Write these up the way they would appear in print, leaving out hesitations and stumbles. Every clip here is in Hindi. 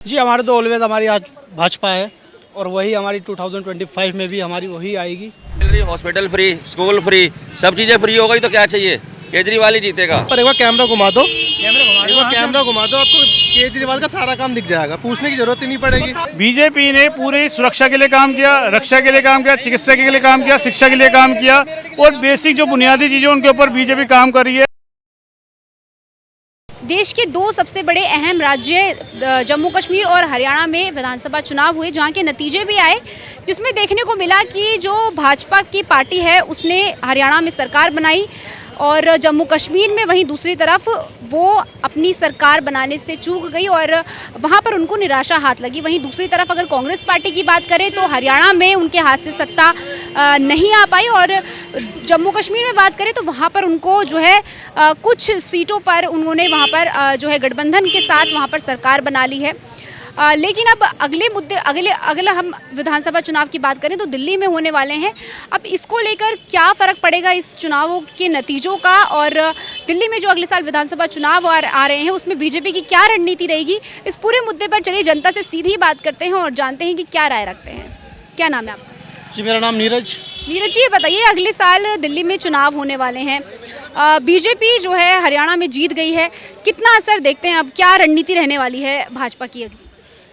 जी हमारे तो ऑलवेज हमारी आज भाजपा है और वही हमारी 2025 में भी हमारी वही आएगी। मिल रही हॉस्पिटल फ्री, स्कूल फ्री, सब चीज़ें फ्री हो गई तो क्या चाहिए। केजरीवाल ही जीतेगा। पर एक बार कैमरा घुमा दो, कैमरा घुमा दो, आपको केजरीवाल का सारा काम दिख जाएगा, पूछने की जरूरत ही नहीं पड़ेगी। बीजेपी ने पूरी सुरक्षा के लिए काम किया, रक्षा के लिए काम किया, चिकित्सा के लिए काम किया, शिक्षा के लिए काम किया और बेसिक जो बुनियादी चीजें उनके ऊपर बीजेपी काम कर रही है। देश के दो सबसे बड़े अहम राज्य जम्मू कश्मीर और हरियाणा में विधानसभा चुनाव हुए, जहां के नतीजे भी आए, जिसमें देखने को मिला कि जो भाजपा की पार्टी है उसने हरियाणा में सरकार बनाई और जम्मू कश्मीर में वहीं दूसरी तरफ वो अपनी सरकार बनाने से चूक गई और वहाँ पर उनको निराशा हाथ लगी। वहीं दूसरी तरफ अगर कांग्रेस पार्टी की बात करें तो हरियाणा में उनके हाथ से सत्ता नहीं आ पाई और जम्मू कश्मीर में बात करें तो वहाँ पर उनको जो है कुछ सीटों पर उन्होंने वहाँ पर जो है गठबंधन के साथ वहाँ पर सरकार बना ली है। लेकिन अब अगले मुद्दे अगला हम विधानसभा चुनाव की बात करें तो दिल्ली में होने वाले हैं। अब इसको लेकर क्या फ़र्क पड़ेगा इस चुनावों के नतीजों का और दिल्ली में जो अगले साल विधानसभा चुनाव आ रहे हैं उसमें बीजेपी की क्या रणनीति रहेगी, इस पूरे मुद्दे पर चलिए जनता से सीधी बात करते हैं और जानते हैं कि क्या राय रखते हैं। क्या नाम है आपका? जी मेरा नाम नीरज। नीरज जी, ये बताइए अगले साल दिल्ली में चुनाव होने वाले हैं, बीजेपी जो है हरियाणा में जीत गई है, कितना असर देखते हैं, अब क्या रणनीति रहने वाली है भाजपा की?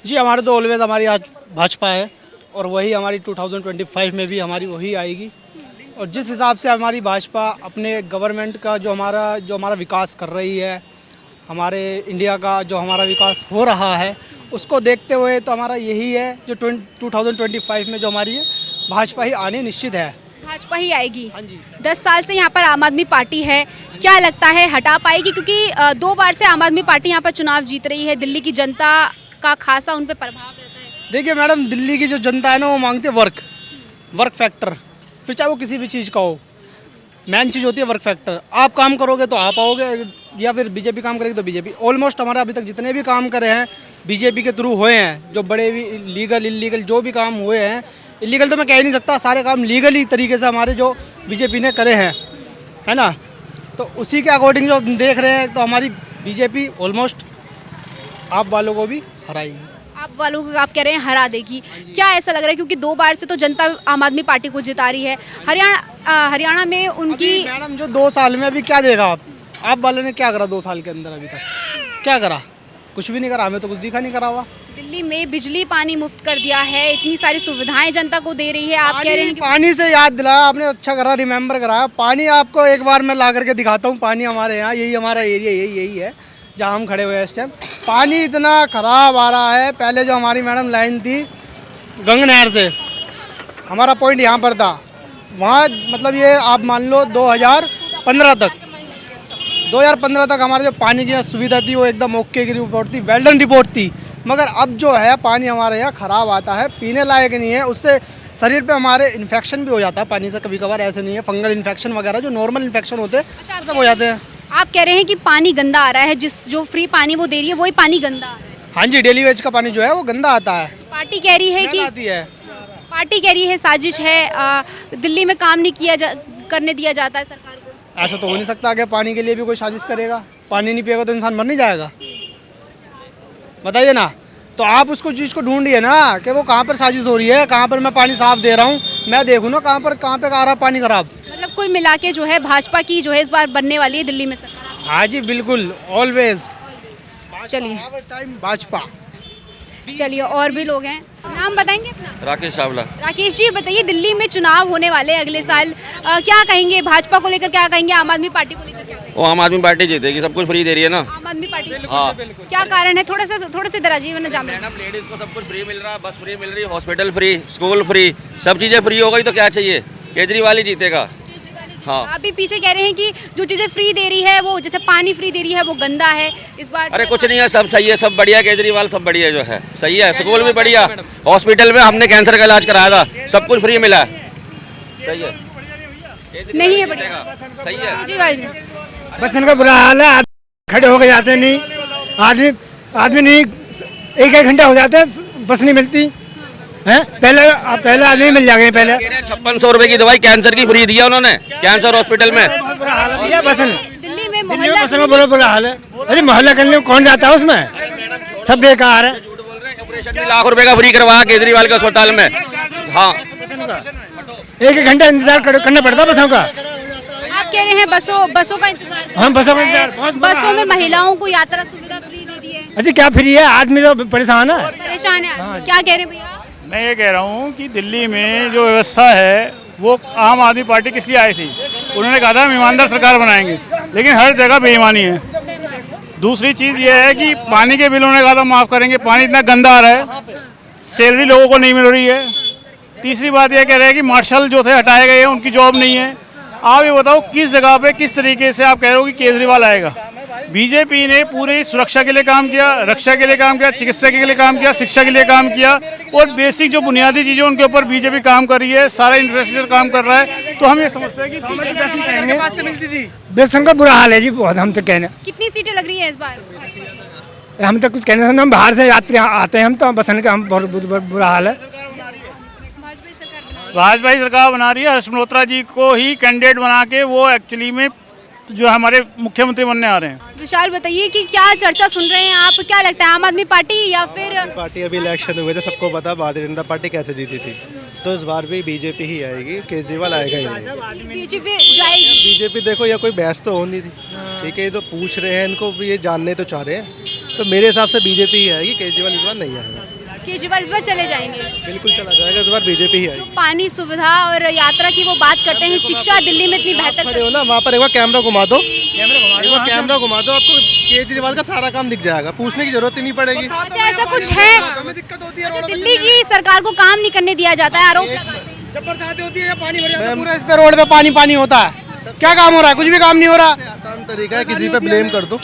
जी हमारे तो ऑलवेज हमारी आज भाजपा है और वही हमारी 2025 में भी हमारी वही आएगी। और जिस हिसाब से हमारी भाजपा अपने गवर्नमेंट का जो हमारा विकास कर रही है, हमारे इंडिया का जो हमारा विकास हो रहा है, उसको देखते हुए तो हमारा यही है जो 2025 में जो हमारी है भाजपा ही आने निश्चित है। भाजपा ही आएगी। हाँ जी। 10 साल से यहाँ पर आम आदमी पार्टी है, क्या लगता है हटा पाएगी? क्योंकि 2 बार से आम आदमी पार्टी यहाँ पर चुनाव जीत रही है, दिल्ली की जनता का खासा उन पर प्रभाव रहता है। देखिए मैडम, दिल्ली की जो जनता है ना वो मांगती है वर्क फैक्टर, फिर चाहे वो किसी भी चीज़ का हो। मेन चीज़ होती है वर्क फैक्टर। आप काम करोगे तो आप आओगे या फिर बीजेपी काम करेगी तो बीजेपी। ऑलमोस्ट हमारे अभी तक जितने भी काम करे हैं बीजेपी के थ्रू हुए हैं, जो बड़े भी लीगल इलीगल जो भी काम हुए हैं, इलीगल तो मैं कह ही नहीं सकता, सारे काम लीगली तरीके से हमारे जो बीजेपी ने करे हैं, है ना। तो उसी के अकॉर्डिंग जो हम देख रहे हैं तो हमारी बीजेपी ऑलमोस्ट आप वालों को भी हराएगी। आप वालों को आप कह रहे हैं हरा देगी, क्या ऐसा लग रहा है? क्योंकि 2 बार से तो जनता आम आदमी पार्टी को जिता रही है। हरियाणा में उनकी मैडम जो 2 साल में अभी क्या देगा आप वालों ने क्या करा 2 साल के अंदर? अभी तक क्या करा? कुछ भी नहीं करा, हमें तो कुछ दिखा नहीं करा हुआ। दिल्ली में बिजली पानी मुफ्त कर दिया है, इतनी सारी सुविधाएं जनता को दे रही है। आप कह रहे हैं कि पानी से याद दिलाया आपने, अच्छा करा, रिमेम्बर कराया। पानी आपको एक बार मैं ला करके दिखाता हूँ। पानी हमारे यहाँ यही हमारा एरिया यही है जहाँ हम खड़े हुए हैं इस टाइम। पानी इतना ख़राब आ रहा है। पहले जो हमारी मैडम लाइन थी गंग नहर से, हमारा पॉइंट यहाँ पर था, वहाँ मतलब ये आप मान लो 2015 तक हमारे जो पानी की सुविधा थी वो एकदम ओके की रिपोर्ट थी, वेल्डन रिपोर्ट थी। मगर अब जो है पानी हमारे यहाँ ख़राब आता है, पीने लायक नहीं है। उससे शरीर पे हमारे इन्फेक्शन भी हो जाता है पानी से कभी कभार। ऐसे नहीं है, फंगल इन्फेक्शन वगैरह जो नॉर्मल इन्फेक्शन होते हैं सब हो जाते हैं। आप कह रहे हैं कि पानी गंदा आ रहा है, जो फ्री पानी वो दे रही है वही पानी गंदा आ रहा है। हाँ जी, डेली वेज का पानी जो है वो गंदा आता है। पार्टी कह रही है पार्टी कह रही है साजिश है, दिल्ली में काम नहीं करने दिया जाता है सरकार को। ऐसा तो हो नहीं सकता कि पानी के लिए भी कोई साजिश करेगा। पानी नहीं पिएगा तो इंसान मर नहीं जाएगा, बताइए ना। तो आप उसको चीज़ को ढूंढिए ना कि वो कहाँ पर साजिश हो रही है, कहाँ पर मैं पानी साफ दे रहा हूँ, मैं देखूँ ना कहाँ पे आ रहा है पानी खराब। मतलब कुल मिला के जो है भाजपा की जो है इस बार बनने वाली है दिल्ली में सरकार। हाँ जी बिल्कुल, ऑलवेज चलिए टाइम भाजपा। चलिए और भी लोग हैं, नाम बताएंगे अपना? राकेश चावला। राकेश जी बताइए, दिल्ली में चुनाव होने वाले अगले साल, क्या कहेंगे भाजपा को लेकर, क्या कहेंगे आम आदमी पार्टी को लेकर? क्या कहेंगे? वो आम आदमी पार्टी जीतेगी, सब कुछ फ्री दे रही है ना आम आदमी पार्टी। हाँ। क्या कारण है? थोड़े से दराजी वरना जाम। मैडम लेडीज को सब कुछ फ्री मिल रहा है, बस फ्री मिल रही, हॉस्पिटल फ्री, स्कूल फ्री, सब चीज़ें फ्री हो गई तो क्या चाहिए। केजरीवाल ही जीतेगा। हाँ। आप भी पीछे कह रहे हैं कि जो चीजें फ्री दे रही है, वो जैसे पानी फ्री दे रही है वो गंदा है इस बार। अरे कुछ नहीं है, सब सही है, सब बढ़िया। केजरीवाल सब बढ़िया जो है सही है, स्कूल भी बढ़िया, हॉस्पिटल में हमने कैंसर का इलाज कराया था, सब कुछ फ्री मिला है, सही है। नहीं है बढ़िया, सही है। केजरीवाल जी बस इनका बुरा हाल है, खड़े होकर जाते नहीं, आदमी नहीं, एक घंटा हो जाता है बस नहीं मिलती है। पहले आदमी मिल जाएंगे। पहले 5600 रुपए की दवाई कैंसर की फ्री दिया उन्होंने कैंसर हॉस्पिटल में। दिल्ली में बड़ा बुरा हाल है। अरे मोहल्ला करने में कौन जाता है, उसमें सब बेकार है। ऑपरेशन भी लाख रुपए का फ्री करवाया केजरीवाल के अस्पताल में। हाँ, एक घंटा इंतजार करना पड़ता बसों का। आप कह रहे हैं बसों का इंतजार कर हम बसों का रहे हैं। इंतजार, बहुत बुरा बसों में महिलाओं को यात्रा सुविधा फ्री दे दी है, अच्छा क्या फ्री है, आदमी तो परेशान है। परेशान है। क्या कह रहे हैं भैया? मैं ये कह रहा हूँ कि दिल्ली में जो व्यवस्था है वो आम आदमी पार्टी किस लिए आई थी? उन्होंने कहा था हम ईमानदार सरकार बनाएंगे, लेकिन हर जगह बेईमानी है। दूसरी चीज़ ये है कि पानी के बिल उन्होंने कहा था माफ़ करेंगे, पानी इतना गंदा आ रहा है, सैलरी लोगों को नहीं मिल रही है। तीसरी बात यह कह रहे हैं कि मार्शल जो थे हटाए गए हैं, उनकी जॉब नहीं है। आप ये बताओ किस जगह पे किस तरीके से आप कह रहे हो कि केजरीवाल आएगा? बीजेपी ने पूरी सुरक्षा के लिए काम किया, रक्षा के लिए काम किया, चिकित्सा के लिए काम किया, शिक्षा के लिए काम किया, और बेसिक जो बुनियादी चीज़ें उनके ऊपर बीजेपी काम कर रही है, सारा इंफ्रास्ट्रक्चर काम कर रहा है। तो हम ये समझते हैं कि बेसन का बुरा हाल है जी बहुत। हम तो कहने, कितनी सीटें लग रही है इस बार? हम तो कुछ कहने से, हम बाहर से यात्री आते हैं, हम तो बसन का हम बहुत बुरा हाल है। भाजपा ही सरकार बना रही है। हर्ष मल्होत्रा जी को ही कैंडिडेट बना के वो एक्चुअली में जो हमारे मुख्यमंत्री बनने आ रहे हैं। विशाल बताइए कि क्या चर्चा सुन रहे हैं आप? क्या लगता है आम आदमी पार्टी या फिर पार्टी? अभी इलेक्शन हुए थे, सबको पता भारतीय जनता पार्टी कैसे जीती थी, तो इस बार भी बीजेपी ही आएगी, केजरीवाल आएगा ही नहीं। बीजेपी जाएगी? बीजेपी देखो, या कोई बहस तो हो नहीं रही, ठीक है, ये तो पूछ रहे हैं, इनको भी ये जानने तो चाह रहे हैं, तो मेरे हिसाब से बीजेपी ही आएगी, केजरीवाल इस बार नहीं आएगा। केजरीवाल इस बार चले जाएंगे? बिल्कुल चला जाएगा, इस बार बीजेपी ही आएगी। पानी सुविधा और यात्रा की वो बात करते हैं, शिक्षा दिल्ली में इतनी बेहतर खड़े हो ना वहाँ पर, एक बार कैमरा घुमा दो, एक बार कैमरा घुमा दो, आपको केजरीवाल का सारा काम दिख जाएगा, पूछने की जरूरत ही नहीं पड़ेगी। अच्छा ऐसा कुछ है? अच्छा, दिल्ली की सरकार को काम नहीं करने दिया जाता है, आरोप लगाते हैं। जब बरसात होती है पानी भर जाता है पूरा, इस पे रोड पे पानी पानी होता है। क्या काम हो रहा है? कुछ भी काम नहीं हो रहा। आसान तरीका है, किसी पे ब्लेम कर दो,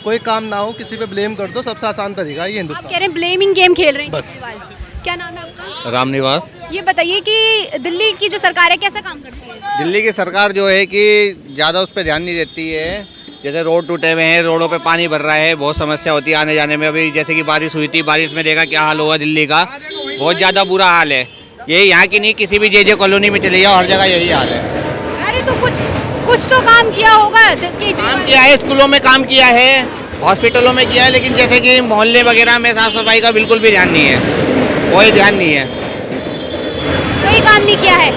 कोई काम ना हो किसी पे ब्लेम कर दो, सबसे आसान तरीका है ये आप हिंदुस्तान। कह रहे हैं ब्लेमिंग गेम खेल रहे हैं बस। केजरीवाल। क्या नाम है आपका? रामनिवास। ये बताइए कि दिल्ली की जो सरकार है कैसा काम करती है? दिल्ली की सरकार जो है कि ज़्यादा उस पर ध्यान नहीं देती है। जैसे रोड टूटे हुए हैं, रोडों पे पानी भर रहा है, बहुत समस्या होती है आने जाने में। अभी जैसे कि बारिश हुई थी, बारिश में देखा क्या हाल हुआ दिल्ली का, बहुत ज़्यादा बुरा हाल है। ये यहाँ की नहीं, किसी भी जे कॉलोनी में चले जाओ, हर जगह यही हाल है। अरे तो कुछ तो काम किया होगा केजरीवाल। काम किया है, स्कूलों में काम किया है, हॉस्पिटलों में किया है, लेकिन जैसे कि मोहल्ले वगैरह में साफ़ सफाई का बिल्कुल भी ध्यान नहीं है, कोई ध्यान नहीं है। कोई काम नहीं किया है?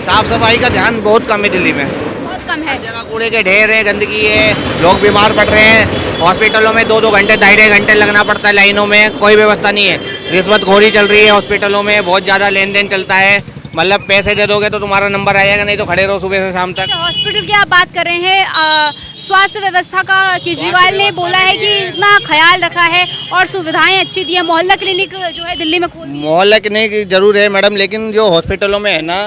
साफ़ सफाई का ध्यान बहुत कम है दिल्ली में, बहुत कम है। जगह कूड़े के ढेर है, गंदगी है, लोग बीमार पड़ रहे हैं। हॉस्पिटलों में 2-2 घंटे 2.5 घंटे लगना पड़ता है लाइनों में, कोई व्यवस्था नहीं है। रिश्वतखोरी चल रही है हॉस्पिटलों में, बहुत ज़्यादा लेन देन चलता है। मतलब पैसे दे दोगे तो तुम्हारा नंबर आएगा, नहीं तो खड़े रहो सुबह से शाम तक। अच्छा, हॉस्पिटल की आप बात कर रहे हैं, स्वास्थ्य व्यवस्था का केजरीवाल ने बोला है कि इतना ख्याल रखा है और सुविधाएं अच्छी दी है। मोहल्ला क्लिनिक जो है दिल्ली में खोल दी है। मोहल्ला क्लिनिक जरूर है मैडम, लेकिन जो हॉस्पिटलों में है ना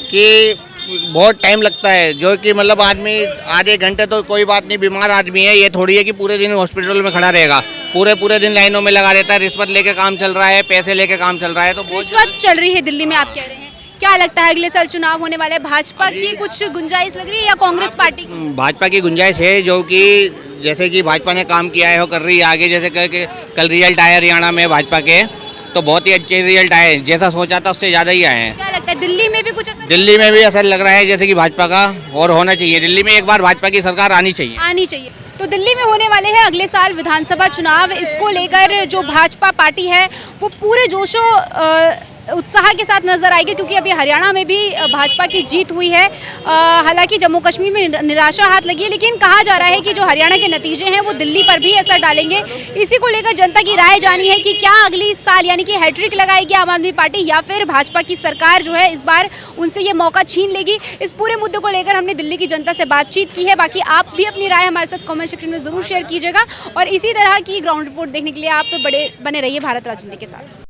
कि बहुत टाइम लगता है, जो कि मतलब आदमी आधे घंटे तो कोई बात नहीं, बीमार आदमी है, ये थोड़ी है कि पूरे दिन हॉस्पिटल में खड़ा रहेगा, पूरे दिन लाइनों में लगा रहता है, रिश्वत लेके काम चल रहा है, पैसे लेके काम चल रहा है। तो बहुत रिश्वत चल रही है दिल्ली में आप कह रहे हैं। क्या लगता है अगले साल चुनाव होने वाले, भाजपा की कुछ गुंजाइश लग रही है या कांग्रेस पार्टी की? भाजपा की गुंजाइश है, जो कि जैसे कि भाजपा ने काम किया है वो कर रही है आगे। जैसे कि कल रिजल्ट आया हरियाणा में भाजपा के, तो बहुत ही अच्छे रिजल्ट आए, जैसा सोचा था उससे ज़्यादा ही आए हैं। क्या लगता है दिल्ली में भी कुछ असर? दिल्ली में भी असर लग रहा है जैसे कि भाजपा का, और होना चाहिए। दिल्ली में एक बार भाजपा की सरकार आनी चाहिए। तो दिल्ली में होने वाले हैं अगले साल विधानसभा चुनाव, इसको लेकर जो भाजपा पार्टी है वो पूरे जोशो उत्साह के साथ नजर आएगी, क्योंकि अभी हरियाणा में भी भाजपा की जीत हुई है। हालांकि जम्मू कश्मीर में निराशा हाथ लगी है, लेकिन कहा जा रहा है कि जो हरियाणा के नतीजे हैं वो दिल्ली पर भी असर डालेंगे। इसी को लेकर जनता की राय जानी है कि क्या अगली साल यानी कि हैट्रिक लगाएगी आम आदमी पार्टी, या फिर भाजपा की सरकार जो है इस बार उनसे ये मौका छीन लेगी। इस पूरे मुद्दे को लेकर हमने दिल्ली की जनता से बातचीत की है। बाकी आप भी अपनी राय हमारे साथ कमेंट सेक्शन में ज़रूर शेयर कीजिएगा, और इसी तरह की ग्राउंड रिपोर्ट देखने के लिए आप तो बने रहिए भारत राजनीति के साथ।